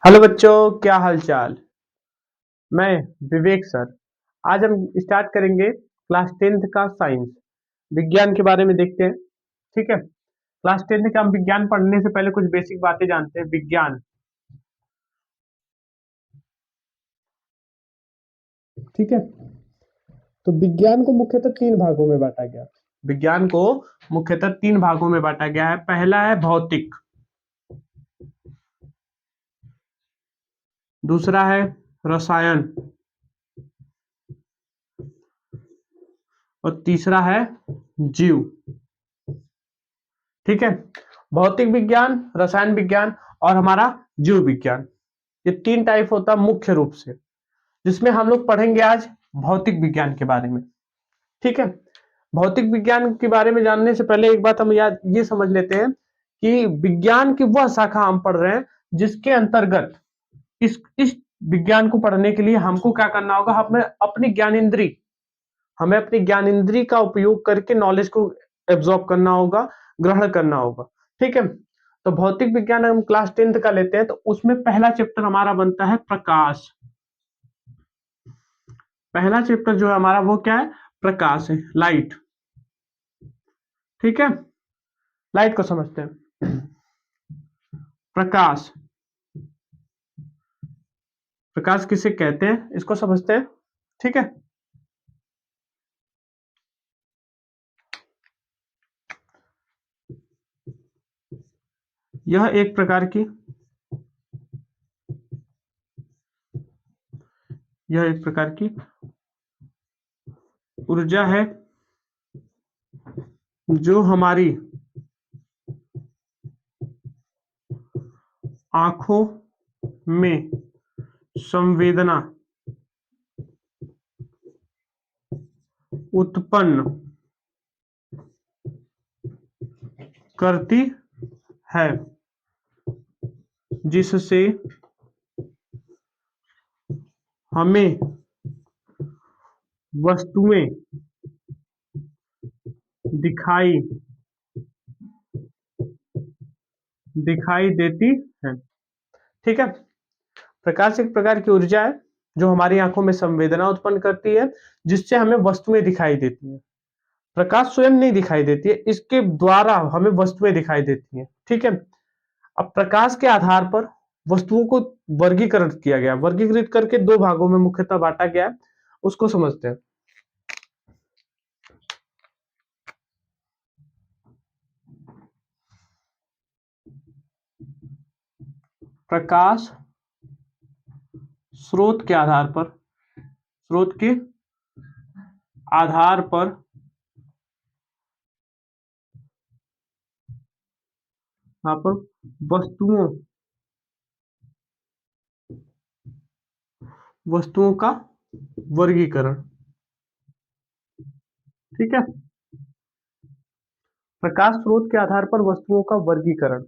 Hello बच्चों, क्या हाल चाल। मैं विवेक सर। आज हम स्टार्ट करेंगे क्लास टेंथ का साइंस विज्ञान के बारे में देखते हैं। ठीक है। क्लास टेंथ का हम विज्ञान पढ़ने से पहले कुछ बेसिक बातें जानते हैं। विज्ञान, ठीक है। तो विज्ञान को मुख्यतः तीन भागों में बांटा गया। विज्ञान को मुख्यतः तीन भागों में बांटा गया है। पहला है भौतिक, दूसरा है रसायन और तीसरा है जीव। ठीक है। भौतिक विज्ञान, रसायन विज्ञान और हमारा जीव विज्ञान, ये तीन टाइप होता है मुख्य रूप से, जिसमें हम लोग पढ़ेंगे आज भौतिक विज्ञान के बारे में। ठीक है। भौतिक विज्ञान के बारे में जानने से पहले एक बात हम याद ये समझ लेते हैं कि विज्ञान की वह शाखा हम पढ़ रहे हैं जिसके अंतर्गत इस विज्ञान को पढ़ने के लिए हमको क्या करना होगा। हमें अपनी ज्ञानेंद्री का उपयोग करके नॉलेज को एब्जॉर्ब करना होगा, ग्रहण करना होगा। ठीक है। तो भौतिक विज्ञान हम क्लास टेंथ का लेते हैं, तो उसमें पहला चैप्टर हमारा बनता है प्रकाश। पहला चैप्टर जो है हमारा वो क्या है? प्रकाश है, लाइट। ठीक है। लाइट को समझते हैं। प्रकाश, प्रकाश किसे कहते हैं इसको समझते हैं। ठीक है। यह एक प्रकार की यह एक प्रकार की ऊर्जा है जो हमारी आंखों में संवेदना उत्पन्न करती है, जिससे हमें वस्तुएं दिखाई दिखाई देती है। ठीक है। प्रकाश एक प्रकार की ऊर्जा है जो हमारी आंखों में संवेदना उत्पन्न करती है, जिससे हमें वस्तुएं दिखाई देती हैं। प्रकाश स्वयं नहीं दिखाई देती है, इसके द्वारा हमें वस्तुएं दिखाई देती हैं। ठीक है। अब प्रकाश के आधार पर वस्तुओं को वर्गीकरण किया गया, वर्गीकृत करके दो भागों में मुख्यतः बांटा गया है, उसको समझते हैं। प्रकाश स्रोत के आधार पर स्रोत के आधार पर यहाँ पर वस्तुओं वस्तुओं का वर्गीकरण। ठीक है। प्रकाश स्रोत के आधार पर वस्तुओं का वर्गीकरण,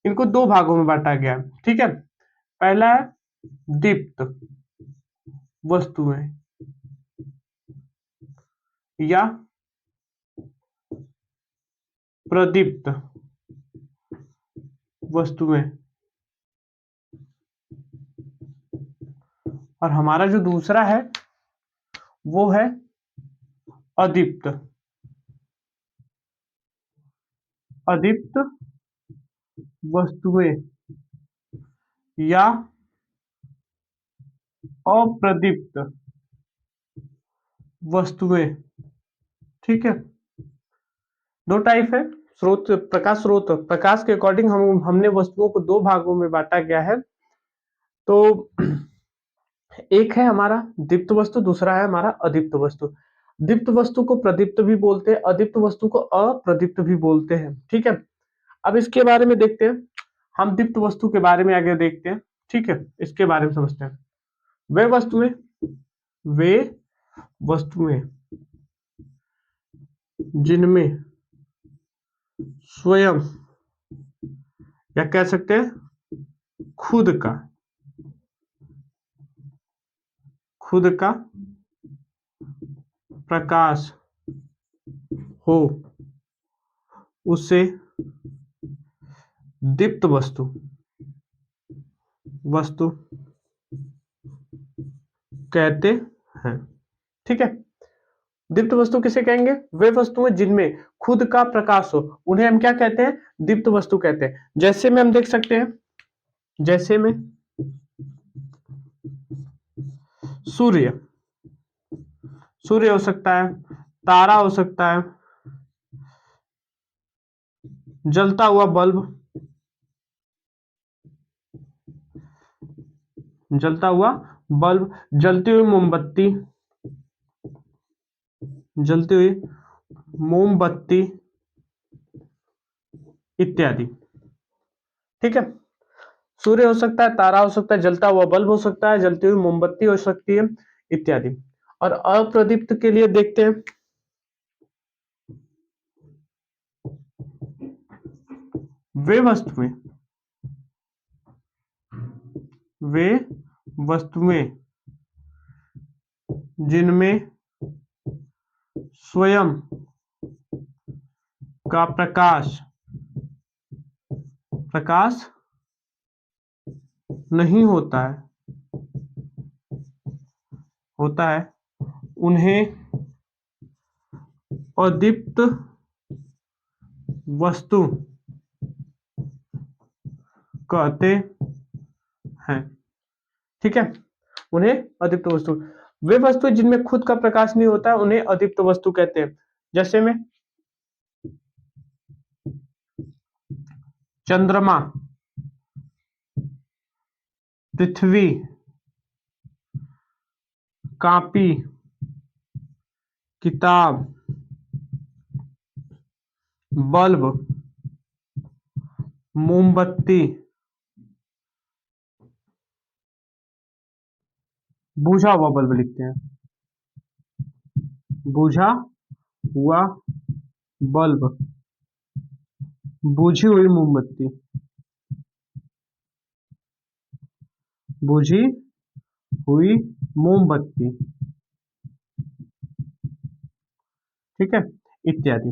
इनको दो भागों में बांटा गया। ठीक है। पहला है दीप्त वस्तुएं या प्रदीप्त वस्तुएं, और हमारा जो दूसरा है वो है अदीप्त अदीप्त वस्तुएं या अप्रदीप्त वस्तुएं। ठीक है। दो टाइप है स्रोत, प्रकाश स्रोत। प्रकाश के अकॉर्डिंग हमने वस्तुओं को दो भागों में बांटा गया है। तो एक है हमारा दीप्त वस्तु, दूसरा है हमारा अदीप्त वस्तु। दीप्त वस्तु को प्रदीप्त भी बोलते हैं, अदीप्त वस्तु को अप्रदीप्त भी बोलते हैं। ठीक है। अब इसके बारे में देखते हैं। हम दीप्त वस्तु के बारे में आगे देखते हैं। ठीक है। इसके बारे में समझते हैं। वे वस्तुएं वे वस्तुएं जिनमें स्वयं, या कह सकते हैं खुद का खुद का प्रकाश हो, उसे दीप्त वस्तु वस्तु कहते हैं। ठीक है, दीप्त वस्तु किसे कहेंगे? वे वस्तुएं जिनमें खुद का प्रकाश हो, उन्हें हम क्या कहते हैं? दीप्त वस्तु कहते हैं। जैसे में हम देख सकते हैं, जैसे में सूर्य, सूर्य हो सकता है, तारा हो सकता है, जलता हुआ बल्ब, जलता हुआ बल्ब, जलती हुई मोमबत्ती, जलती हुई मोमबत्ती इत्यादि। ठीक है, सूर्य हो सकता है, तारा हो सकता है, जलता हुआ बल्ब हो सकता है, जलती हुई मोमबत्ती हो सकती है इत्यादि। और अप्रदीप्त के लिए देखते हैं, वे वस्तुएं, वे वस्तुएं जिनमें स्वयं का प्रकाश प्रकाश नहीं होता है, होता है, उन्हें अदीप्त वस्तु कहते हैं। ठीक है, उन्हें अदीप्त वस्तु, वे वस्तु जिनमें खुद का प्रकाश नहीं होता है, उन्हें अदीप्त वस्तु कहते हैं। जैसे में चंद्रमा, पृथ्वी, कॉपी, किताब, बल्ब, मोमबत्ती, बुझा हुआ बल्ब लिखते हैं, बुझा हुआ बल्ब, बुझी हुई मोमबत्ती, बुझी हुई मोमबत्ती। ठीक है, इत्यादि।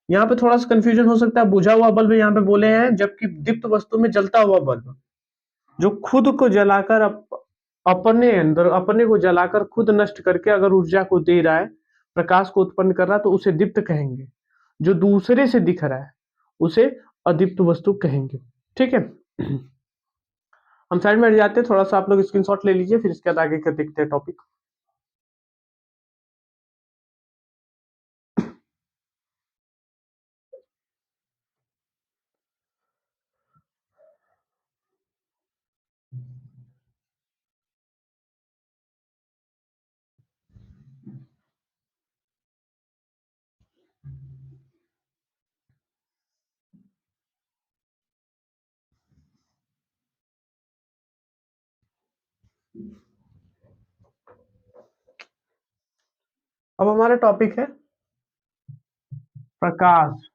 यहाँ पे थोड़ा सा कंफ्यूजन हो सकता है, बुझा हुआ बल्ब यहाँ पे बोले हैं, जबकि दीप्त वस्तु में जलता हुआ बल्ब, जो खुद को जलाकर अपने अंदर, अपने को जलाकर खुद नष्ट करके अगर ऊर्जा को दे रहा है, प्रकाश को उत्पन्न कर रहा है, तो उसे दीप्त कहेंगे। जो दूसरे से दिख रहा है उसे अदीप्त वस्तु कहेंगे। ठीक है, हम साइड में हट जाते हैं, थोड़ा सा आप लोग स्क्रीनशॉट ले लीजिए, फिर इसके बाद आगे का देखते हैं टॉपिक। अब हमारा टॉपिक है प्रकाश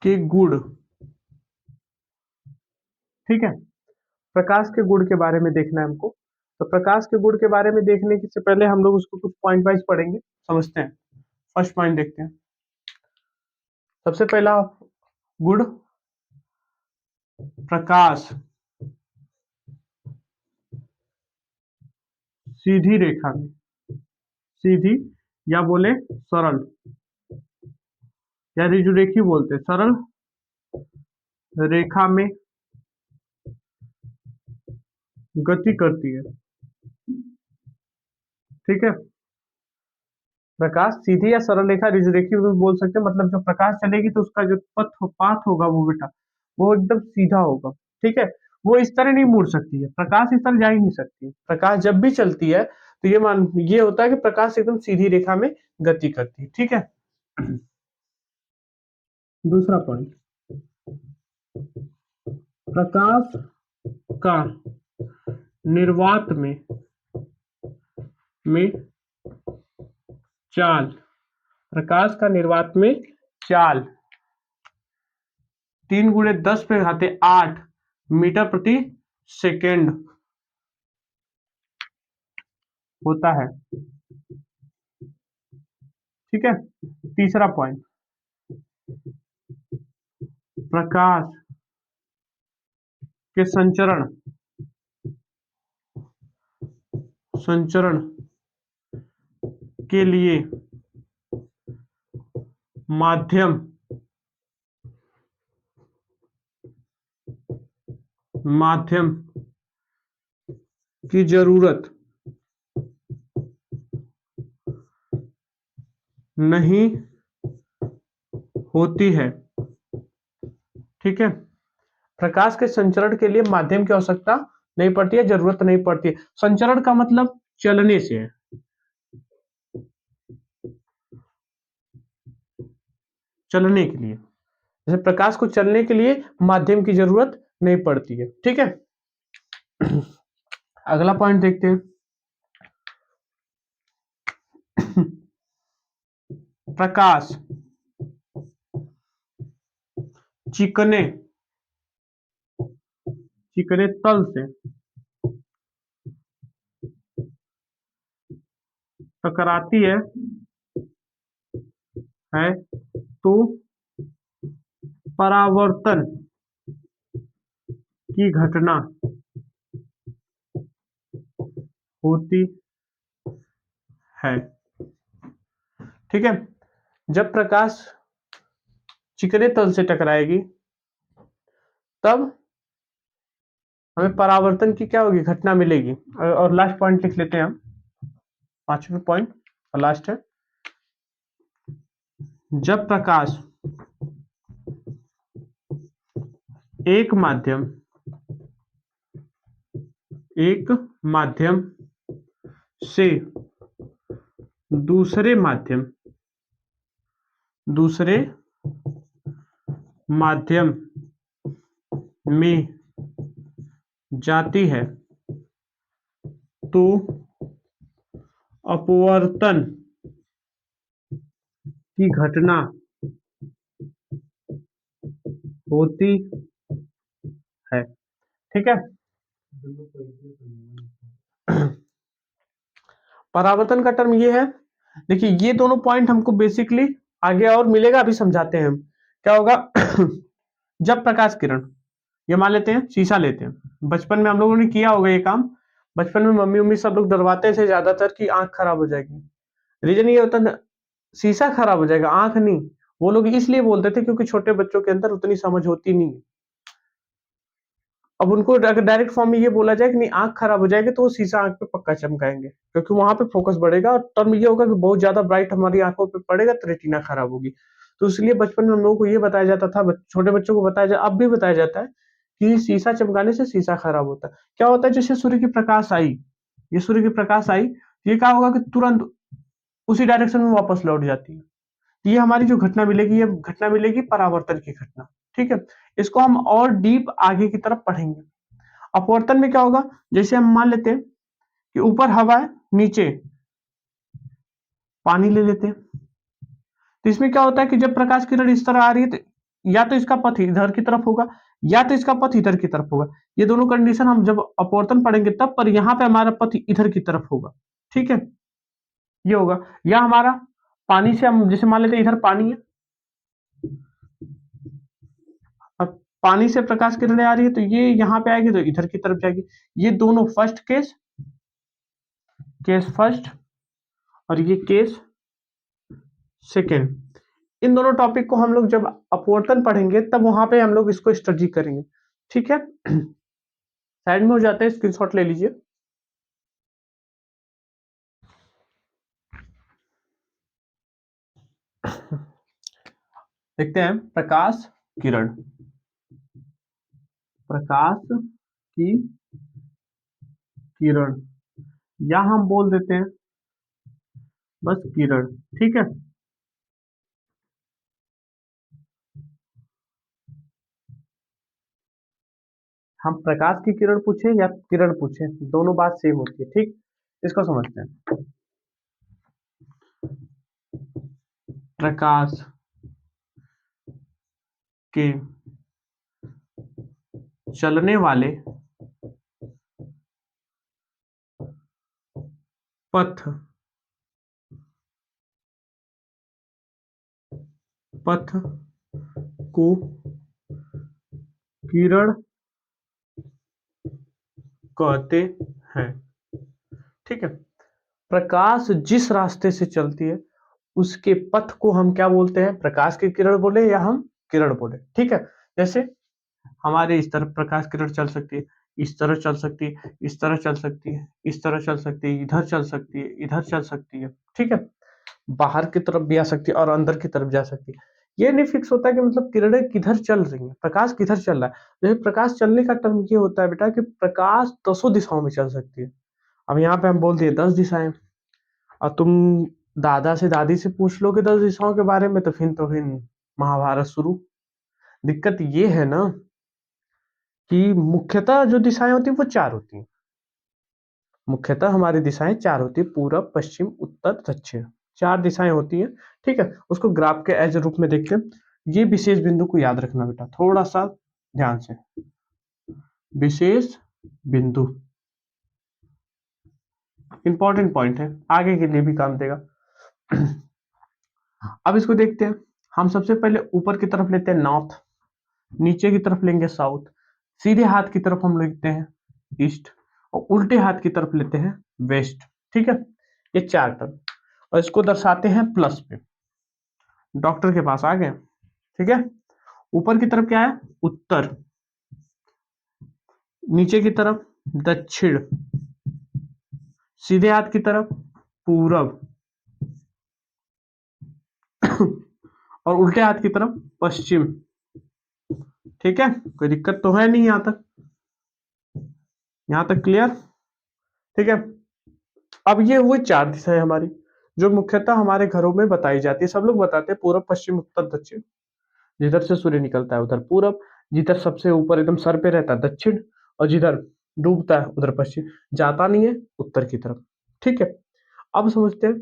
के गुण। ठीक है, प्रकाश के गुण के बारे में देखना है हमको। तो प्रकाश के गुण के बारे में देखने से पहले हम लोग उसको कुछ पॉइंट वाइज पढ़ेंगे, समझते हैं। फर्स्ट पॉइंट देखते हैं। सबसे पहला गुण, प्रकाश सीधी रेखा में, सीधी या बोले सरल, या रिजुरेखी बोलते हैं, सरल रेखा में गति करती है। ठीक है, प्रकाश सीधी या सरल रेखा, रिजुरेखी भी बोल सकते हैं, मतलब जब प्रकाश चलेगी तो उसका जो पाथ होगा वो बेटा, वो एकदम सीधा होगा। ठीक है, वो इस तरह नहीं मुड़ सकती है, प्रकाश इस तरह जा ही नहीं सकती है। प्रकाश जब भी चलती है तो ये होता है कि प्रकाश एकदम सीधी रेखा में गति करती है। ठीक है, दूसरा पॉइंट, प्रकाश का निर्वात में चाल, प्रकाश का निर्वात में चाल 3 × 10 पे घाते 8 मीटर प्रति सेकेंड होता है। ठीक है, तीसरा पॉइंट, प्रकाश के संचरण के लिए माध्यम माध्यम की जरूरत नहीं होती है। ठीक है, प्रकाश के संचरण के लिए माध्यम की आवश्यकता नहीं पड़ती है, जरूरत नहीं पड़ती है। संचरण का मतलब चलने से है, चलने के लिए, जैसे प्रकाश को चलने के लिए माध्यम की जरूरत नहीं पड़ती है। ठीक है, अगला पॉइंट देखते हैं। प्रकाश चिकने चिकने तल से टकराती है तो परावर्तन की घटना होती है। ठीक है, जब प्रकाश चिकने तल से टकराएगी तब हमें परावर्तन की क्या होगी, घटना मिलेगी। और लास्ट पॉइंट लिख लेते हैं हम, पांचवें पॉइंट और लास्ट है। जब प्रकाश एक माध्यम से दूसरे माध्यम में जाती है तो अपवर्तन की घटना होती है। ठीक है, परावर्तन का टर्म ये है। देखिए, ये दोनों पॉइंट हमको बेसिकली आगे और मिलेगा, अभी समझाते हैं हम क्या होगा। जब प्रकाश किरण, ये मान लेते हैं शीशा लेते हैं, बचपन में हम लोगों ने किया होगा ये काम। बचपन में मम्मी उम्मी सब लोग डरवाते थे ज्यादातर कि आंख खराब हो जाएगी। रीजन ये होता था, शीशा खराब हो जाएगा, आंख नहीं। वो लोग इसलिए बोलते थे क्योंकि छोटे बच्चों के अंदर उतनी समझ होती नहीं है। अब उनको अगर डायरेक्ट फॉर्म में ये बोला जाए कि नहीं आंख खराब हो जाएगी, तो वो शीशा आंख पे पक्का चमकाएंगे, क्योंकि वहां पे फोकस बढ़ेगा और टर्म ये होगा कि बहुत ज्यादा ब्राइट हमारी आंखों पे पड़ेगा तो रेटिना खराब होगी। तो इसलिए बचपन में हम लोगों को ये बताया जाता था, छोटे बच्चों को बताया जाता, अब भी बताया जाता है कि शीशा चमकाने से शीशा खराब होता है। क्या होता है, जैसे सूर्य की प्रकाश आई, ये सूर्य की प्रकाश आई, ये क्या होगा कि तुरंत उसी डायरेक्शन में वापस लौट जाती है। ये हमारी जो घटना मिलेगी, ये घटना मिलेगी परावर्तन की घटना। ठीक है, इसको हम और डीप आगे की तरफ पढ़ेंगे। अपवर्तन में क्या होगा, जैसे हम मान लेते हैं कि ऊपर हवा है, नीचे पानी ले लेते हैं, तो इसमें क्या होता है कि जब प्रकाश किरण इस तरह आ रही है तो या तो इसका पथ इधर की तरफ होगा या तो इसका पथ इधर की तरफ होगा। ये दोनों कंडीशन हम जब अपवर्तन पढ़ेंगे तब, पर यहाँ पे हमारा पथ इधर की तरफ होगा। ठीक है, ये होगा। या हमारा पानी से हम जैसे मान लेते हैं इधर पानी है, अब पानी से प्रकाश किरणें आ रही है तो ये यहाँ पे आएगी तो इधर की तरफ जाएगी। ये दोनों फर्स्ट केस फर्स्ट और ये केस सेकेंड। इन दोनों टॉपिक को हम लोग जब अपवर्तन पढ़ेंगे तब वहां पे हम लोग इसको स्टडी करेंगे। ठीक है, साइड में हो जाते हैं, स्क्रीनशॉट ले लीजिए। देखते हैं प्रकाश किरण, प्रकाश की किरण, या हम बोल देते हैं बस किरण। ठीक है, हम प्रकाश की किरण पूछे या किरण पूछे, दोनों बात सेम होती है। ठीक, इसको समझते हैं। प्रकाश के चलने वाले पथ पथ को किरण कहते हैं। ठीक है, प्रकाश जिस रास्ते से चलती है उसके पथ को हम क्या बोलते हैं? प्रकाश की किरण बोले या हम किरण बोले। ठीक है, जैसे हमारे इस तरफ प्रकाश किरण चल सकती है, इस तरह चल सकती है, इस तरह चल सकती है, इस तरह चल सकती है, इधर चल सकती है, इधर चल सकती है। ठीक है, बाहर की तरफ भी आ सकती है और अंदर की तरफ जा सकती है। ये नहीं फिक्स होता कि मतलब किरणें किधर चल रही हैं, प्रकाश किधर चल रहा है। जैसे प्रकाश चलने का टर्म ये होता है बेटा कि प्रकाश दसों दिशाओं में चल सकती है। अब यहाँ पे हम बोल दिए 10 दिशाएं, और तुम दादा से दादी से पूछ लोगे 10 दिशाओं के बारे में, तो फिर महाभारत शुरू। दिक्कत ये है ना कि मुख्यतः जो दिशाएं होती है वो चार होती हैं। मुख्यतः हमारी दिशाएं चार होती है, पूरब, पश्चिम, उत्तर, दक्षिण। चार दिशाएं होती हैं। ठीक है, उसको ग्राफ के एज रूप में देखते हैं। ये विशेष बिंदु को याद रखना बेटा, थोड़ा सा ध्यान से। विशेष बिंदु इंपॉर्टेंट पॉइंट है, आगे के लिए भी काम देगा। अब इसको देखते हैं। हम सबसे पहले ऊपर की तरफ लेते हैं नॉर्थ, नीचे की तरफ लेंगे साउथ, सीधे हाथ की तरफ हम लेते हैं ईस्ट, और उल्टे हाथ की तरफ लेते हैं वेस्ट। ठीक है, ये चार टर्म, और इसको दर्शाते हैं प्लस पे। डॉक्टर के पास आ गए। ठीक है, ऊपर की तरफ क्या है? उत्तर, नीचे की तरफ दक्षिण, सीधे हाथ की तरफ पूरब, और उल्टे हाथ की तरफ पश्चिम। ठीक है, कोई दिक्कत तो है नहीं यहां तक? यहां तक क्लियर? ठीक है, अब ये वो चार दिशाएं हमारी जो मुख्यतः हमारे घरों में बताई जाती है। सब लोग बताते हैं पूरब, पश्चिम, उत्तर, दक्षिण। जिधर से सूर्य निकलता है उधर पूरब, जिधर सबसे ऊपर एकदम सर पे रहता है दक्षिण, और जिधर डूबता है उधर पश्चिम, जाता नहीं है उत्तर की तरफ। ठीक है, अब समझते हैं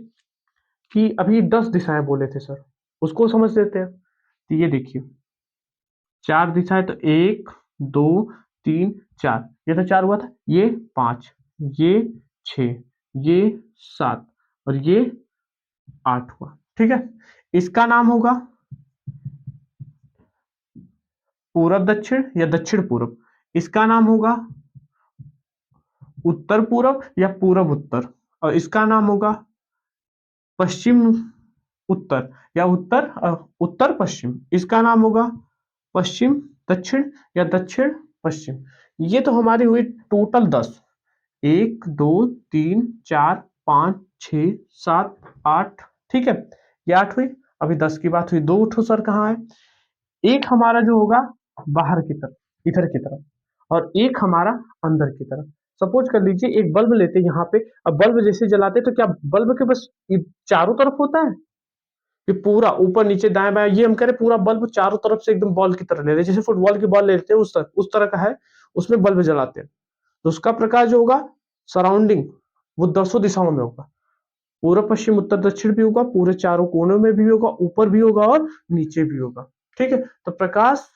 कि अभी 10 दिशाएं बोले थे सर, उसको समझ लेते हैं। तो ये देखिए, चार दिशाएं तो एक, दो, तीन, चार। ये तो चार हुआ था, ये पांच, ये छ, ये सात, और ये आठ हुआ। ठीक है, इसका नाम होगा पूरब दक्षिण या दक्षिण पूरब। इसका नाम होगा उत्तर पूरब या पूरब उत्तर, और इसका नाम होगा पश्चिम उत्तर या उत्तर पश्चिम। इसका नाम होगा पश्चिम दक्षिण या दक्षिण पश्चिम। ये तो हमारी हुई टोटल 10। एक, दो, तीन, चार, पांच, छ, सात, आठ। ठीक है, ये आठ हुई। अभी 10 की बात हुई, दो उठो सर कहाँ है? एक हमारा जो होगा बाहर की तरफ, इधर की तरफ, और एक हमारा अंदर की तरफ। सपोज कर लीजिए एक बल्ब लेते हैं यहाँ पे। अब बल्ब जैसे जलाते हैं तो क्या बल्ब के बस चारों तरफ होता है कि पूरा ऊपर नीचे दाएं बाएं? ये हम कह रहे पूरा बल्ब चारों तरफ से एकदम बॉल की तरह ले रहे हैं, जैसे फुटबॉल की बॉल लेते हैं उस तरह का है। उसमें बल्ब जलाते हैं तो उसका प्रकाश जो होगा सराउंडिंग, वो दसों दिशाओं में होगा। पूर्व, पश्चिम, उत्तर, दक्षिण भी होगा, पूरे चारों कोनों में भी होगा, ऊपर भी होगा और नीचे भी होगा। ठीक है, तो प्रकाश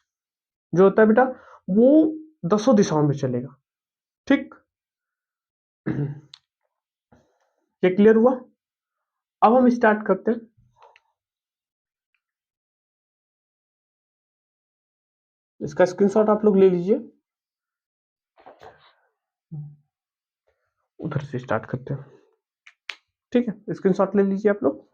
जो होता है बेटा वो दसों दिशाओं में चलेगा। ठीक, ये क्लियर हुआ? अब हम स्टार्ट करते हैं। इसका स्क्रीनशॉट आप लोग ले लीजिए, उधर से स्टार्ट करते हैं। ठीक है, स्क्रीनशॉट ले लीजिए आप लोग।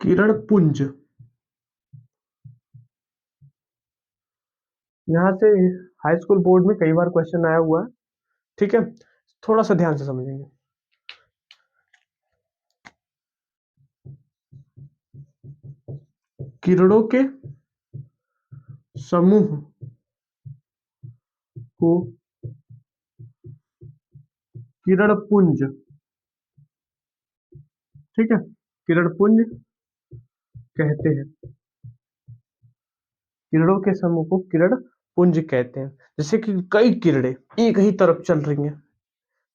किरण पुंज, यहाँ से हाई स्कूल बोर्ड में कई बार क्वेश्चन आया हुआ है। ठीक है, थोड़ा सा ध्यान से समझेंगे। किरणों के समूह को किरण पुंज, ठीक है, किरण पुंज कहते हैं। किरणों के समूह को किरण पुंज कहते हैं। जैसे कि कई किरणें एक ही तरफ चल रही हैं,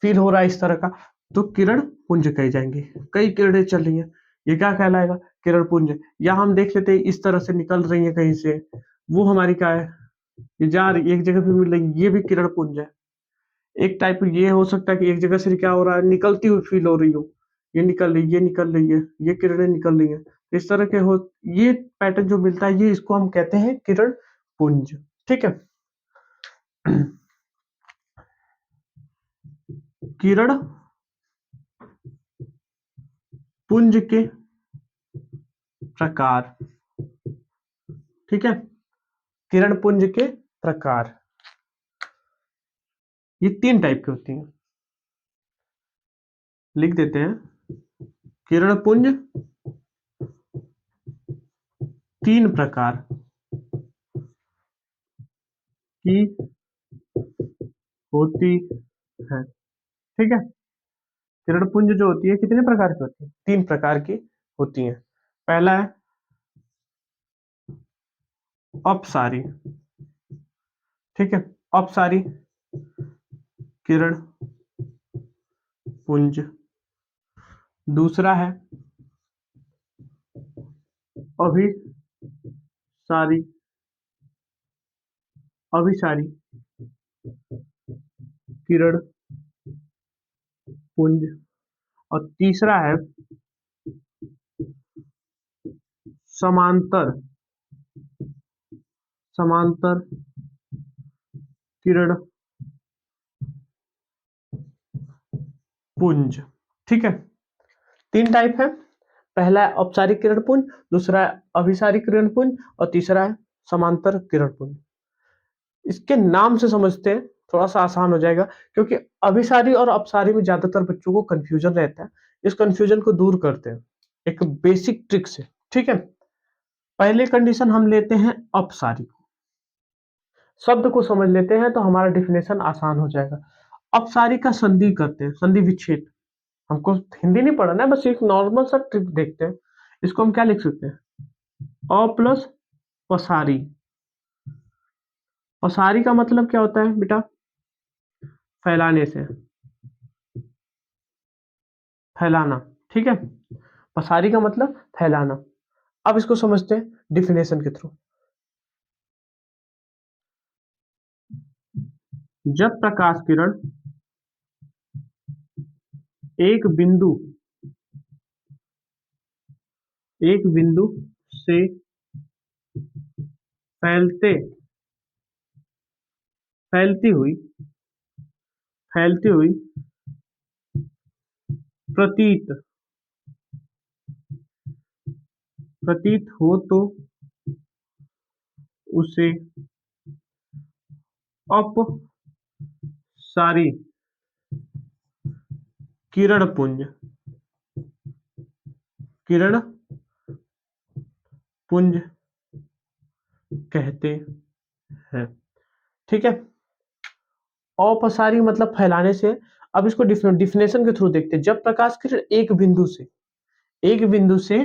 फील हो रहा है इस तरह का, तो किरण पुंज कहे जाएंगे। कई किरणें चल रही हैं, ये क्या कहलाएगा? किरण पुंज। या हम देख लेते हैं इस तरह से निकल रही है कहीं से, वो हमारी क्या है? ये जा रही एक जगह पे मिल रही, ये भी किरण पुंज है। एक टाइप ये हो सकता है कि एक जगह से क्या हो रहा है, निकलती हुई फील हो रही हो, ये निकल रही, ये निकल रही है, ये किरणें निकल रही है, इस तरह के हो, ये पैटर्न जो मिलता है, ये इसको हम कहते हैं किरण पुंज। ठीक है। किरण पुंज के प्रकार। ठीक है, किरण पुंज के प्रकार, ये 3 टाइप की होती हैं। लिख देते हैं, किरण पुंज 3 प्रकार की होती है। ठीक है, किरण पुंज जो होती है कितने प्रकार की होती है? 3 प्रकार की होती है। पहला है अपसारी। ठीक है, अपसारी किरण पुंज। दूसरा है अभिसारी, अभिसारी किरण पुंज। और तीसरा है समांतर, समांतर किरण पुंज। ठीक है, 3 टाइप है। पहला है औपचारिक किरण पुंज, दूसरा है अभिसारी किरण पुंज, और तीसरा है समांतर किरण पुंज। इसके नाम से समझते हैं, थोड़ा सा आसान हो जाएगा, क्योंकि अभिसारी और अपसारी में ज्यादातर बच्चों को कंफ्यूजन रहता है। इस कंफ्यूजन को दूर करते हैं एक बेसिक ट्रिक से। ठीक है, पहले कंडीशन हम लेते हैं अपसारी, शब्द को समझ लेते हैं तो हमारा डिफिनेशन आसान हो जाएगा। अपसारी का संधि करते हैं, संधि विच्छेद। हमको हिंदी नहीं पढ़ना है, बस एक नॉर्मल सा ट्रिक देखते हैं। इसको हम क्या लिख सकते हैं? अ प्लस पसारी। पसारी का मतलब क्या होता है बेटा? फैलाने से, फैलाना। ठीक है, पसारी का मतलब फैलाना। अब इसको समझते हैं डिफिनेशन के थ्रू। जब प्रकाश किरण एक बिंदु, एक बिंदु से फैलते, फैलती हुई, फैलती हुई प्रतीत, प्रतीत हो तो उसे अपसारी किरण पुंज, किरण पुंज कहते हैं। ठीक है, अपसारी मतलब फैलाने से। अब इसको डिफिनेशन के थ्रू देखते हैं। जब प्रकाश किरण एक बिंदु से, एक बिंदु से,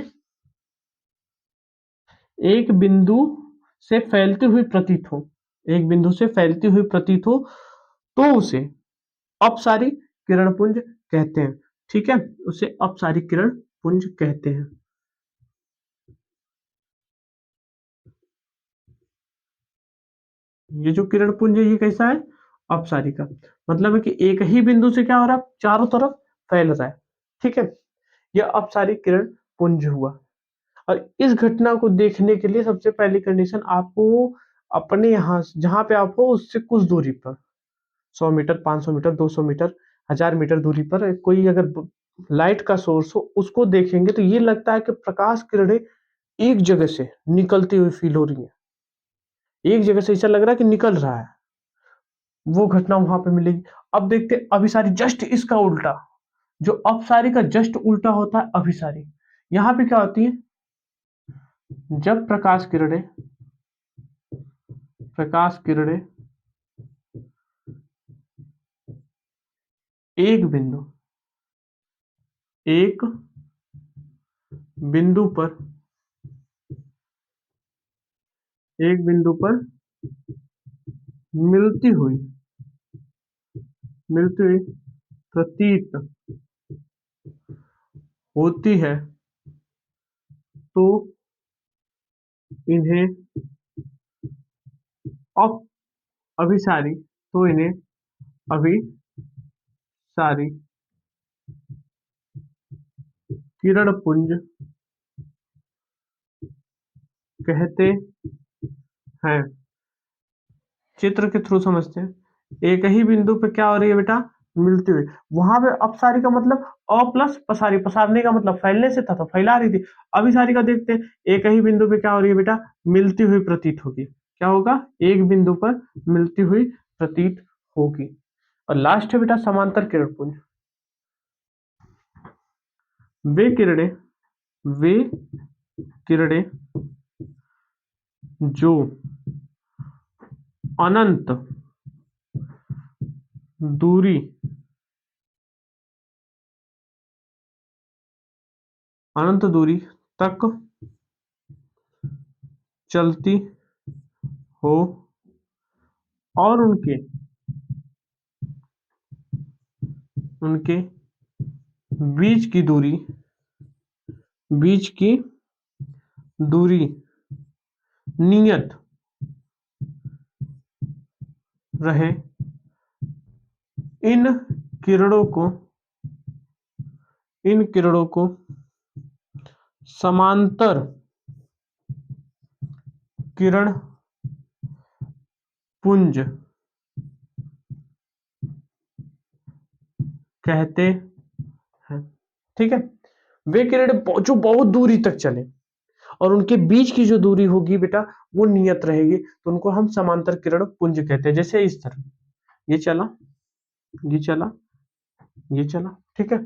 एक बिंदु से फैलती हुई प्रतीत हो, एक बिंदु से फैलती हुई प्रतीत हो, तो उसे अपसारी किरण पुंज कहते हैं। ठीक है, उसे अपसारी किरण पुंज कहते हैं। ये जो किरण पुंज है ये कैसा है? अपसारी का। मतलब है कि एक ही बिंदु से क्या हो रहा है? चारों तरफ फैल रहा है। ठीक है, यह अपसारी किरण पुंज हुआ। और इस घटना को देखने के लिए सबसे पहली कंडीशन, आपको अपने यहाँ जहां पे आप हो उससे कुछ दूरी पर, 100 मीटर, 500 मीटर, 200 मीटर, 1000 मीटर दूरी पर कोई अगर लाइट का सोर्स हो, उसको देखेंगे तो ये लगता है कि प्रकाश किरणें एक जगह से निकलती हुई फील हो रही है। एक जगह से ऐसा लग रहा है कि निकल रहा है, वो घटना वहां पे मिलेगी। अब देखते हैं अभिसारी, जस्ट इसका उल्टा। जो अपसारी का जस्ट उल्टा होता है अभिसारी। यहाँ पे क्या होती है? जब प्रकाश किरणें, प्रकाश किरणें एक बिंदु, एक बिंदु पर एक बिंदु पर मिलती हुई मिलती हुई प्रतीत होती है तो इन्हें अप अभिसारी तो इन्हें अभिसारी किरण पुंज कहते हैं। चित्र के थ्रू समझते हैं। एक ही बिंदु पे क्या हो रही है बेटा, मिलती हुई। वहां पे अपसारी का मतलब अ प्लस पसारी, पसारने का मतलब फैलने से था तो फैला रही थी। अभिसारी का देखते हैं, एक ही बिंदु पे क्या हो रही है बेटा, मिलती हुई प्रतीत होगी। क्या होगा, एक बिंदु पर मिलती हुई प्रतीत होगी। और लास्ट है बेटा समांतर किरण पुंज। वे किरणें वे किरणें जो अनंत दूरी अनंत दूरी तक चलती हो और उनके उनके बीच की दूरी नियत रहे, इन किरणों को इन किरणों को समांतर किरण पुंज कहते हैं। ठीक है, वे किरणें जो बहुत दूरी तक चले और उनके बीच की जो दूरी होगी बेटा वो नियत रहेगी, तो उनको हम समांतर किरण पुंज कहते हैं। जैसे इस तरह ये चला, ये चला, ये चला। ठीक है,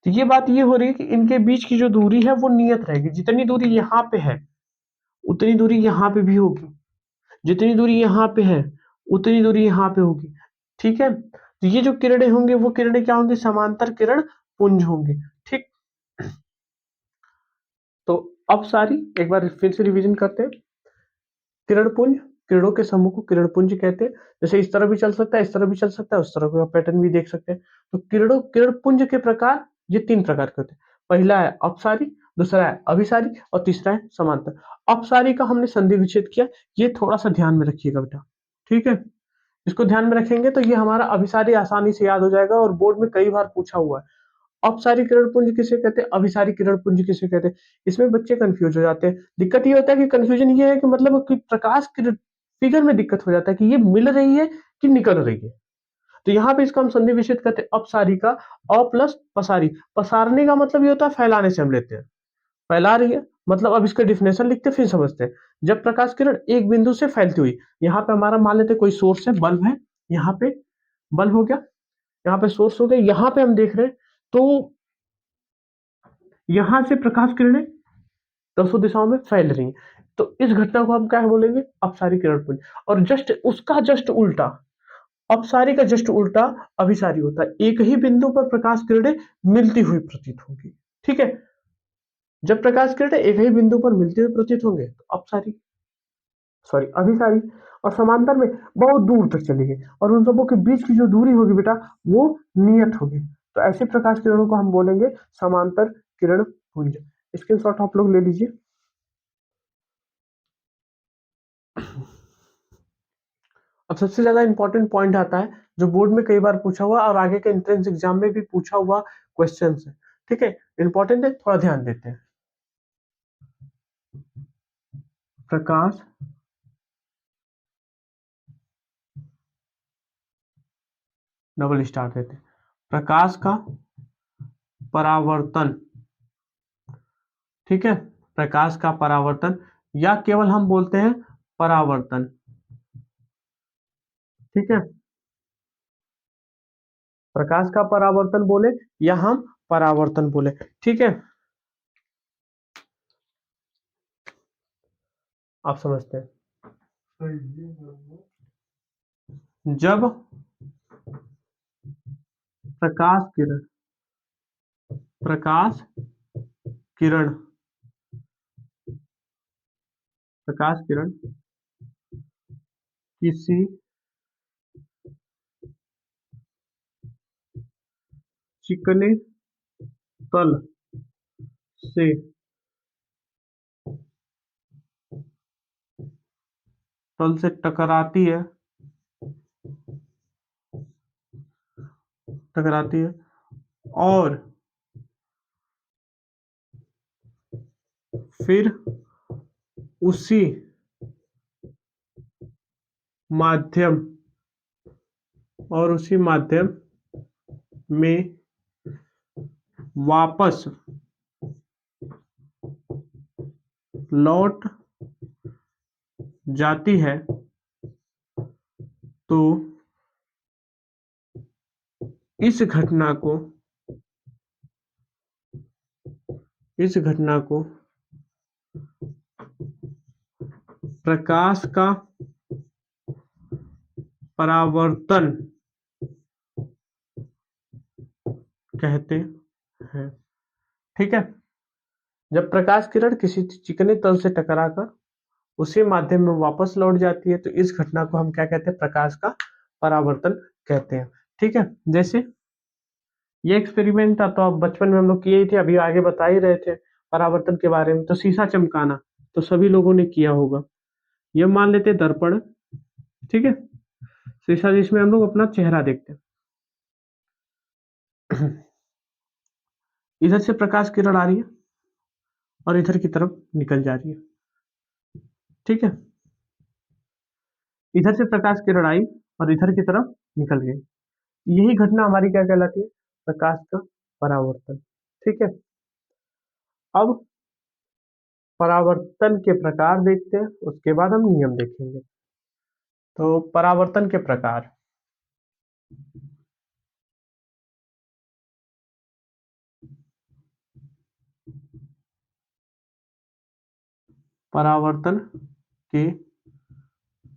तो ये बात ये हो रही है कि इनके बीच की जो दूरी है वो नियत रहेगी। जितनी दूरी यहाँ पे है उतनी दूरी यहाँ पे भी होगी, जितनी दूरी यहाँ पे है उतनी दूरी यहाँ पे होगी। ठीक है, तो ये जो किरणें होंगी वो किरणें क्या होंगी, समांतर किरण पुंज होंगी। ठीक, तो अब सारी एक बार फिर से रिवीजन करते हैं। किरण पुंज, किरणों के समूह को किरण पुंज कहते हैं। जैसे इस तरह भी चल सकता है, इस तरह भी चल सकता है, उस तरह का पैटर्न भी देख सकते हैं। तो किरण पुंज के प्रकार ये तीन प्रकार के होते हैं। पहला है अपसारी, दूसरा है अभिसारी और तीसरा है समांतर। अपसारी का हमने संधि विच्छेद किया, ये थोड़ा सा ध्यान में रखिएगा बेटा। ठीक है, इसको ध्यान में रखेंगे तो ये हमारा अभिसारी आसानी से याद हो जाएगा और बोर्ड में कई बार पूछा हुआ है। अपसारी किरण पुंज किसे कहते हैं, अभिसारी किरण पुंज किसे कहते हैं, इसमें बच्चे कंफ्यूज हो जाते हैं। दिक्कत ये होता है कि कंफ्यूजन ये है कि मतलब कि प्रकाश की फिगर में दिक्कत हो जाता है कि ये मिल रही है कि निकल रही है। तो यहाँ पे इसका हम संधि विच्छेद करते हैं अपसारी का, अ प्लस पसारी। पसारने का मतलब ये होता है फैलाने से हम लेते हैं, फैला रही है मतलब। अब इसका डिफिनेशन लिखते फिर समझते हैं। जब प्रकाश किरण एक बिंदु से फैलती हुई, यहाँ पे हमारा मान लेते कोई सोर्स है, बल्ब है, यहाँ पे बल्ब हो गया, यहाँ पे सोर्स हो गया, यहाँ पे हम देख रहे हैं तो यहां से प्रकाश किरणें दसों दिशाओं में फैल रही हैं। तो इस घटना को हम क्या बोलेंगे, अपसारी किरण पुंज। और जस्ट उसका जस्ट उल्टा, अपसारी का जस्ट उल्टा अभिसारी होता है। एक ही बिंदु पर प्रकाश किरणें मिलती हुई प्रतीत होंगी। ठीक है, जब प्रकाश किरणें एक ही बिंदु पर मिलते हुए प्रतीत होंगे तो अपसारी, सॉरी अभिसारी। और समांतर में बहुत दूर तक चलेगी और उन सबों के बीच की जो दूरी होगी बेटा वो नियत होगी। तो ऐसे प्रकाश किरणों को हम बोलेंगे समांतर किरण पुंज। स्क्रीनशॉट आप लोग ले लीजिए। अब सबसे ज्यादा इंपॉर्टेंट पॉइंट आता है जो बोर्ड में कई बार पूछा हुआ और आगे के एंट्रेंस एग्जाम में भी पूछा हुआ क्वेश्चन है। ठीक है, इंपॉर्टेंट है, थोड़ा ध्यान देते हैं। प्रकाश डबल स्टार देते हैं। प्रकाश का परावर्तन, ठीक है, प्रकाश का परावर्तन या केवल हम बोलते हैं परावर्तन। ठीक है, प्रकाश का परावर्तन बोले या हम परावर्तन बोले। ठीक है, आप समझते हैं। जब प्रकाश किरण प्रकाश किरण प्रकाश किरण किसी चिकने तल से टकराती है, और फिर उसी माध्यम में वापस लौट जाती है, तो इस घटना को प्रकाश का परावर्तन कहते हैं। ठीक है। जब प्रकाश किरण किसी चिकने तल से टकराकर उसी माध्यम में वापस लौट जाती है, तो इस घटना को हम क्या कहते हैं? प्रकाश का परावर्तन कहते हैं। ठीक है। जैसे ये एक्सपेरिमेंट था, तो अब बचपन में हम लोग किए ही थे, अभी आगे बता ही रहे थे परावर्तन के बारे में। तो शीशा चमकाना तो सभी लोगों ने किया होगा। ये मान लेते हैं दर्पण। ठीक है। शीशा जिसमें हम लोग अपना चेहरा देखते हैं। इधर से प्रकाश किरण आ रही है और इधर की तरफ निकल जा रही है। ठीक है। इधर से प्रकाश किरण आई और इधर की तरफ निकल गई। यही घटना हमारी क्या कहलाती है? प्रकाश का परावर्तन। ठीक है। अब परावर्तन के प्रकार देखते हैं, उसके बाद हम नियम देखेंगे। तो परावर्तन के प्रकार। परावर्तन के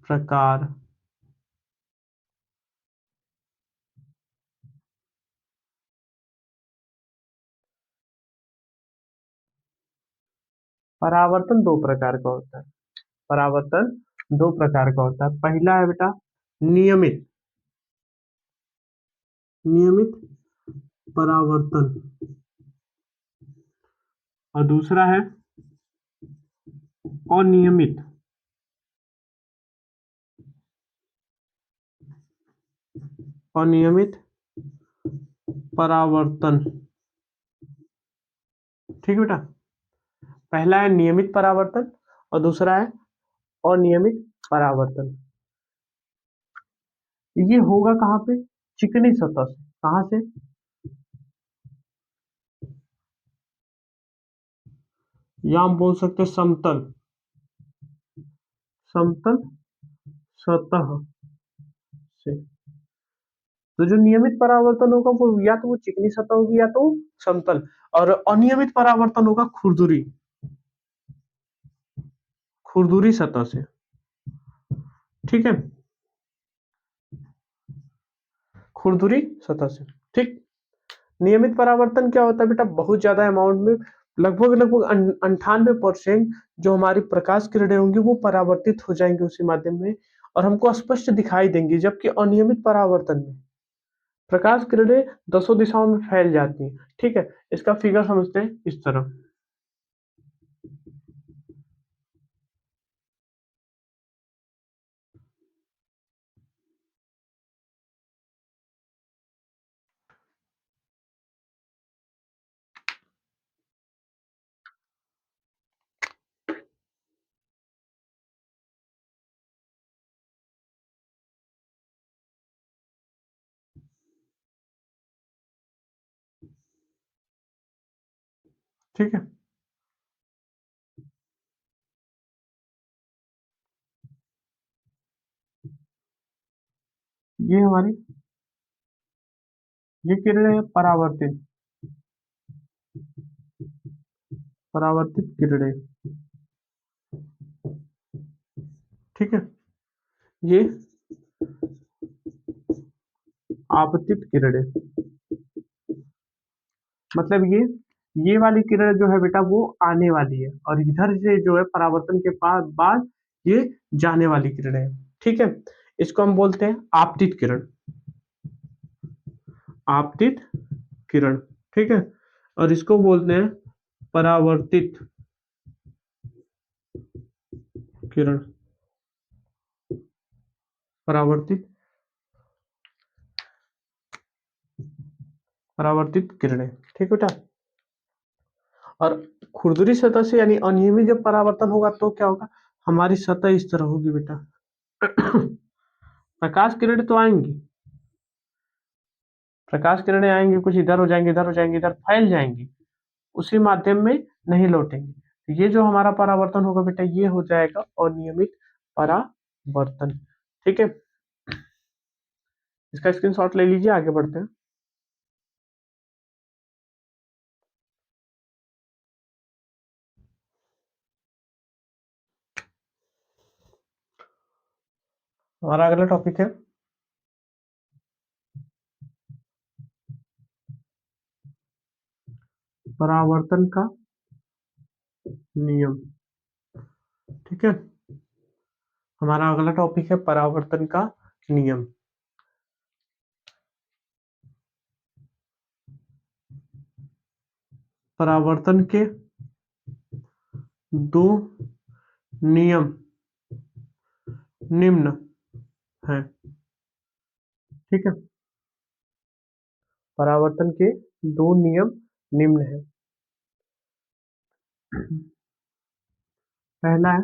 प्रकार। परावर्तन दो प्रकार का होता है। परावर्तन दो प्रकार का होता है। पहला है बेटा नियमित नियमित परावर्तन, और दूसरा है अनियमित अनियमित परावर्तन। ठीक है बेटा। पहला है नियमित परावर्तन और दूसरा है अनियमित परावर्तन। ये होगा कहाँ पे? चिकनी सतह से। कहाँ से? या हम बोल सकते हैं समतल सतह से। तो जो नियमित परावर्तन होगा वो या तो वो चिकनी सतह होगी या तो समतल, और अनियमित परावर्तन होगा खुरदुरी सतह से। ठीक है। खुरदुरी सतह से। ठीक। नियमित परावर्तन क्या होता है बेटा? बहुत ज्यादा अमाउंट में, लगभग लगभग 98% जो हमारी प्रकाश किरणें होंगी वो परावर्तित हो जाएंगी उसी माध्यम में, और हमको स्पष्ट दिखाई देंगी। जबकि अनियमित परावर्तन में प्रकाश किरणें दसों दिशाओं में फैल जाती हैं। ठीक है। इसका फिगर समझते हैं इस तरह। ठीक है। ये हमारी ये किरणें हैं परावर्तित किरणें। ठीक है। ये आपतित किरणें, मतलब ये वाली किरण जो है बेटा वो आने वाली है, और इधर से जो है परावर्तन के बाद ये जाने वाली किरण है। ठीक है, इसको हम बोलते हैं आपतित किरण, आपतित किरण। ठीक है, और इसको बोलते हैं परावर्तित किरण, परावर्तित परावर्तित किरणें। ठीक बेटा, और खुरदुरी सतह से यानी अनियमित जब परावर्तन होगा तो क्या होगा, हमारी सतह इस तरह होगी बेटा। प्रकाश किरणें तो आएंगी, प्रकाश किरणें आएंगी, कुछ इधर हो जाएंगी, इधर हो जाएंगी, इधर फैल जाएंगी, उसी माध्यम में नहीं लौटेंगे। तो ये जो हमारा परावर्तन होगा बेटा ये हो जाएगा अनियमित परावर्तन। ठीक है, इसका स्क्रीनशॉट ले लीजिए, आगे बढ़ते हैं। हमारा अगला टॉपिक है परावर्तन का नियम। ठीक है, हमारा अगला टॉपिक है परावर्तन का नियम। परावर्तन के दो नियम निम्न हैं। ठीक है, परावर्तन के दो नियम निम्न हैं। पहला है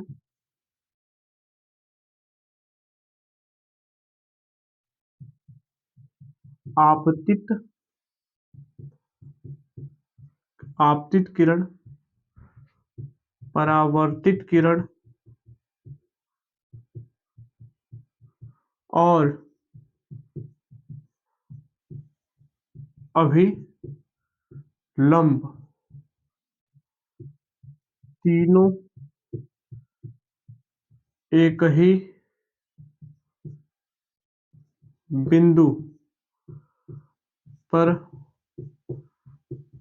आपतित आपतित किरण, परावर्तित किरण और अभिलंब तीनों एक ही बिंदु पर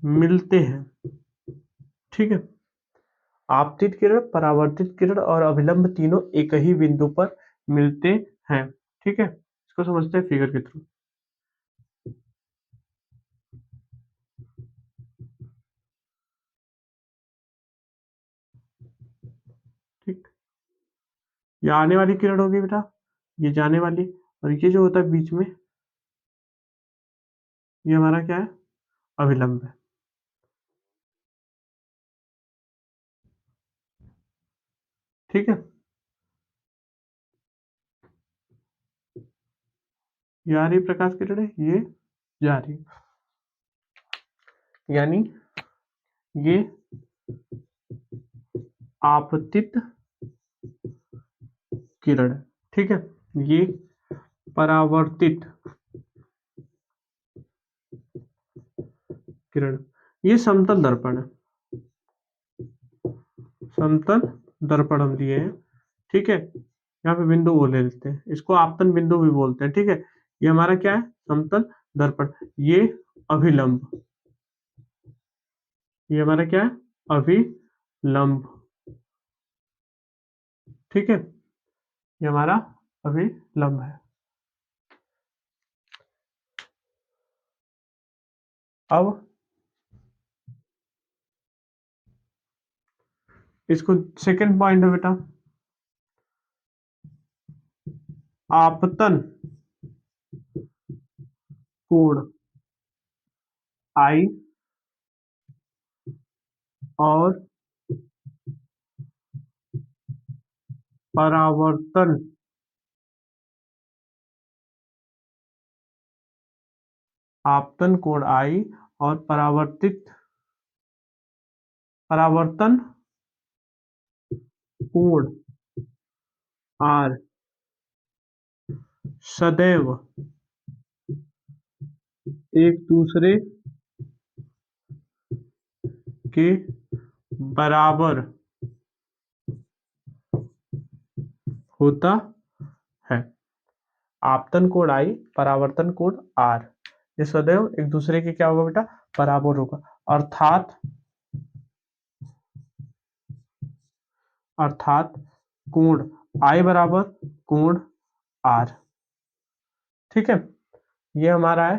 मिलते हैं। ठीक है, आपतित किरण, परावर्तित किरण और अभिलंब तीनों एक ही बिंदु पर मिलते हैं। ठीक है, इसको समझते हैं फिगर के थ्रू। ठीक, ये आने वाली किरण होगी बेटा, ये जाने वाली, और ये जो होता है बीच में, ये हमारा क्या है, अभिलंब है। ठीक है, ये आ रही प्रकाश किरण है, ये जा रही, यानी ये आपतित किरण है। ठीक है, ये परावर्तित किरण, ये समतल दर्पण है, समतल दर्पण हम लिए हैं। ठीक है, यहाँ पे बिंदु वो ले लेते हैं, इसको आपतन बिंदु भी बोलते हैं। ठीक है, ये हमारा क्या है, समतल दर्पण। ये अभिलंब, ये हमारा क्या है, अभिलंब। ठीक है, ये हमारा अभिलंब है। अब इसको सेकंड पॉइंट है बेटा, आपतन कोण आई और परावर्तन आपतन कोण आई और परावर्तन कोण आर सदैव एक दूसरे के बराबर होता है। आपतन कोण आई, परावर्तन कोण आर, ये सदैव एक दूसरे के क्या होगा बेटा, बराबर होगा। अर्थात अर्थात कोण I बराबर कोण R। ठीक है, ये हमारा है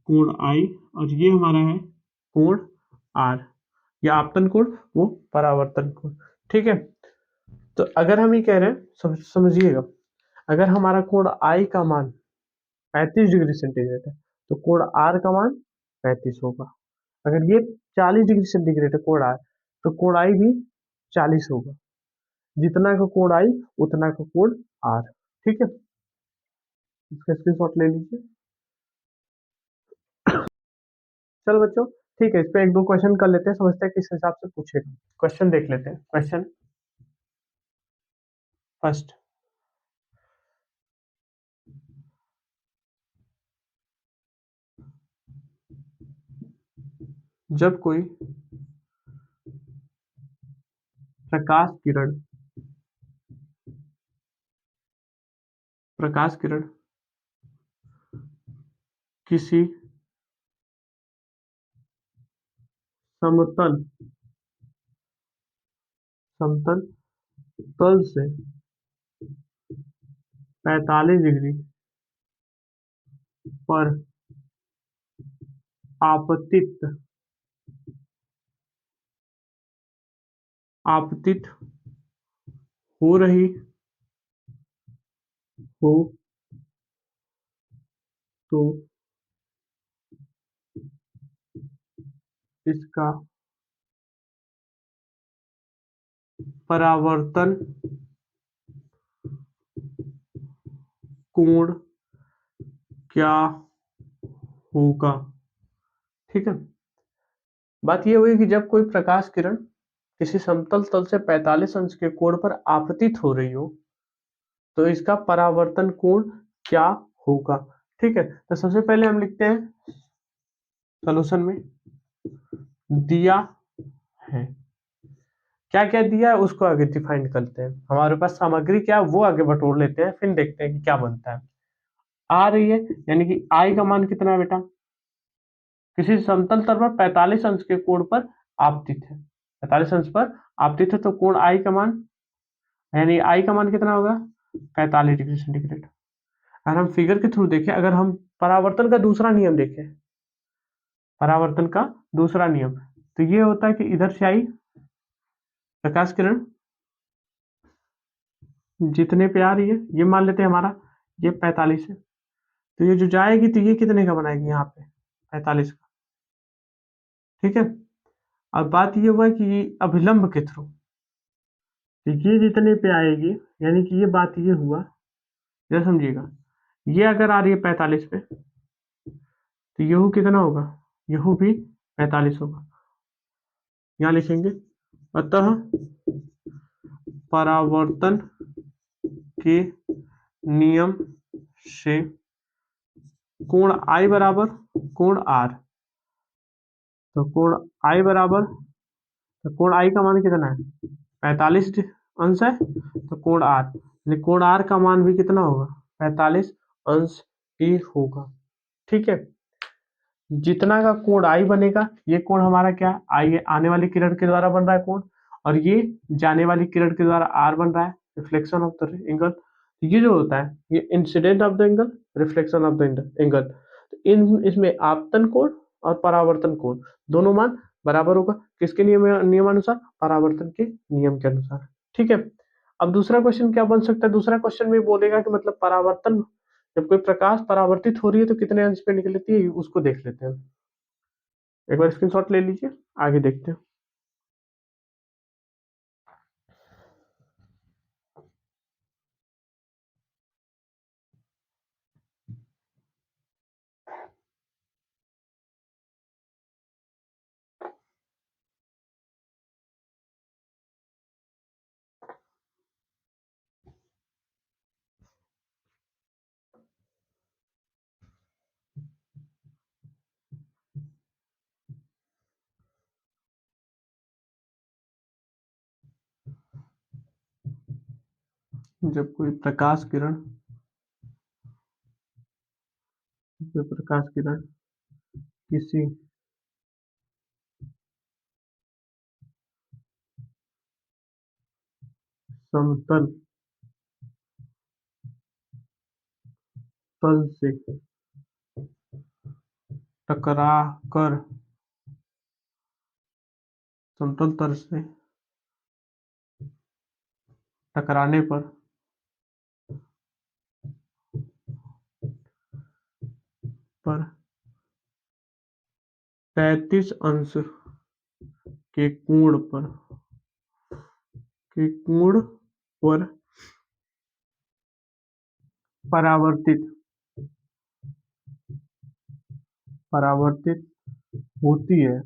कोण I और ये हमारा है कोण R, या आपतन कोण वो परावर्तन कोण। ठीक है, तो अगर हम ये कह रहे हैं समझिएगा, अगर हमारा कोण I का मान 35 डिग्री सेंटीग्रेड है तो कोण R का मान 35 होगा। अगर ये 40 डिग्री सेंटीग्रेड है कोण R, तो कोण I भी 40 होगा। जितना का कोण I उतना का कोण R। ठीक है, इसका स्क्रीनशॉट ले लीजिए। चलो बच्चों, ठीक है, इस पे एक दो क्वेश्चन कर लेते हैं, समझते हैं किस हिसाब से पूछेगा। क्वेश्चन देख लेते हैं। क्वेश्चन फर्स्ट, जब कोई प्रकाश किरण किसी समतल समतल तल से 45 डिग्री पर आपतित आपतित हो रही हो तो इसका परावर्तन कोण क्या होगा। ठीक है, बात ये हुई कि जब कोई प्रकाश किरण किसी समतल तल से 45 अंश के कोण पर आपतित हो रही हो तो इसका परावर्तन कोण क्या होगा। ठीक है, तो सबसे पहले हम लिखते हैं सॉल्यूशन में दिया है, क्या क्या दिया है उसको आगे डिफाइन करते हैं। हमारे पास सामग्री क्या है वो आगे बटोर लेते हैं, फिर देखते हैं कि क्या बनता है। आ रही है यानी कि आई का मान कितना है बेटा, किसी समतल तल पर 45 अंश के कोण पर आपतित है, 45 अंश पर आपतित है, तो कोण आई का मान यानी आई का मान कितना होगा 45 डिग्री सेंटीग्रेड। अगर हम फिगर के थ्रू देखें, अगर हम परावर्तन का दूसरा नियम देखें, परावर्तन का दूसरा नियम, तो ये होता है कि इधर से आई प्रकाश किरण जितने पे आ रही है, ये मान लेते हैं हमारा ये 45 है, तो ये जो जाएगी तो ये कितने का बनाएगी यहाँ पे 45 का। ठीक है, अब बात ये हुआ कि ये अभिलंब के थ्रू, तो ये जितने पे आएगी यानी कि ये बात ये हुआ, ये समझिएगा, ये अगर आ रही है 45 पे तो यहू कितना होगा, यहू भी 45 होगा। यहाँ लिखेंगे अतः परावर्तन के नियम से कोण I बराबर कोण R, तो कोण I बराबर, तो कोण I का मान कितना है 45 अंश है, तो कोण R यानी कोण R का मान भी कितना होगा 45 अंश ही होगा। ठीक है, जितना का कोण I बनेगा, ये कोण हमारा क्या I आने वाली किरण के द्वारा बन रहा है कोण, और ये जाने वाली किरण के द्वारा R बन रहा है, रिफ्लेक्शन ऑफ द एंगल। ये जो होता है ये incident of the angle, reflection of the angle. तो इन इसमें आपतन कोण और परावर्तन कोण दोनों मान बराबर होगा, किसके नियमानुसार, परावर्तन के नियम के अनुसार। ठीक है, अब दूसरा क्वेश्चन क्या बन सकता है, दूसरा क्वेश्चन में बोलेगा कि मतलब परावर्तन, जब कोई प्रकाश परावर्तित हो रही है तो कितने अंश पे निकलती है, उसको देख लेते हैं। एक बार स्क्रीनशॉट ले लीजिए, आगे देखते हैं। जब कोई प्रकाश किरण किसी समतल तल से टकरा कर समतल तल से टकराने पर 33 अंश के कोण पर परावर्तित परावर्तित होती है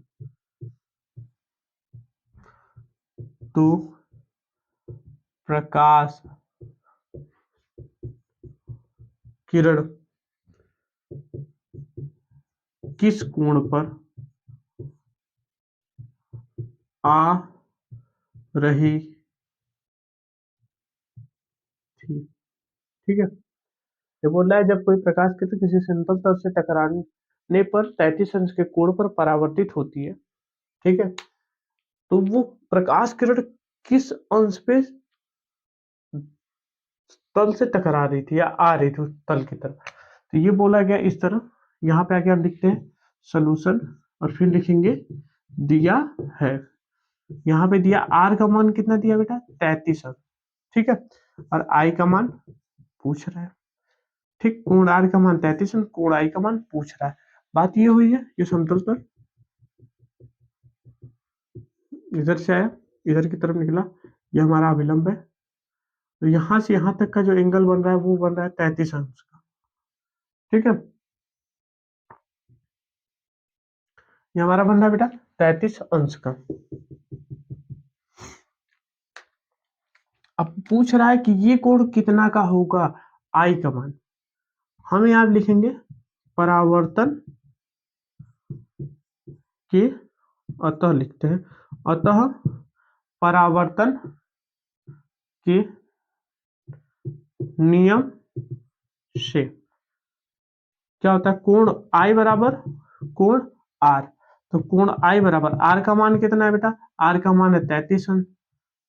तो प्रकाश किरण किस कोण पर आ रही थी। ठीक है, ये बोल रहा है जब कोई प्रकाश किरण किसी समतल तल से टकराने पर 33 अंश के कोण पर परावर्तित होती है। ठीक है, तो वो प्रकाश किरण किस अंश पे तल से टकरा रही थी या आ रही थी उस तल की तरफ, तो ये बोला गया इस तरह। यहाँ पे आके हम लिखते हैं सोल्यूशन और फिर लिखेंगे दिया है। यहाँ पे दिया आर का मान कितना दिया बेटा 33 अंश। ठीक है, और आई का मान पूछ रहा है। ठीक, कोण आर का मान 33 अंश, कोण आई का मान पूछ रहा है। बात ये हुई है, ये समतल पर इधर से आया, इधर की तरफ निकला, ये हमारा अभिलंब है। तो यहां से यहां तक का जो एंगल बन रहा है वो बन रहा है 33 अंश का। ठीक है, ये हमारा बन रहा है बेटा 33 अंश का। अब पूछ रहा है कि ये कोण कितना का होगा, आई का मान। हम यहां लिखेंगे परावर्तन के, अतः लिखते हैं, अतः परावर्तन के नियम से क्या होता है, कोण आई बराबर कोण आर। तो कोण आई बराबर आर का मान कितना है बेटा, आर का मान है 33 अंश,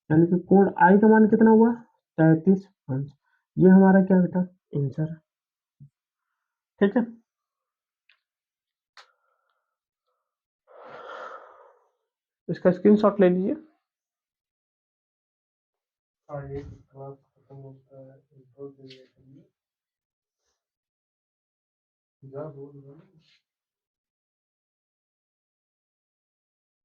यानी कि कोण आई का मान कितना हुआ 33 अंश। ये हमारा क्या बेटा आंसर है। ठीक है, इसका स्क्रीनशॉट ले लीजिए। आगे क्लास खत्म होता है, इंट्रो देने के लिए जा बोल रहा हूं।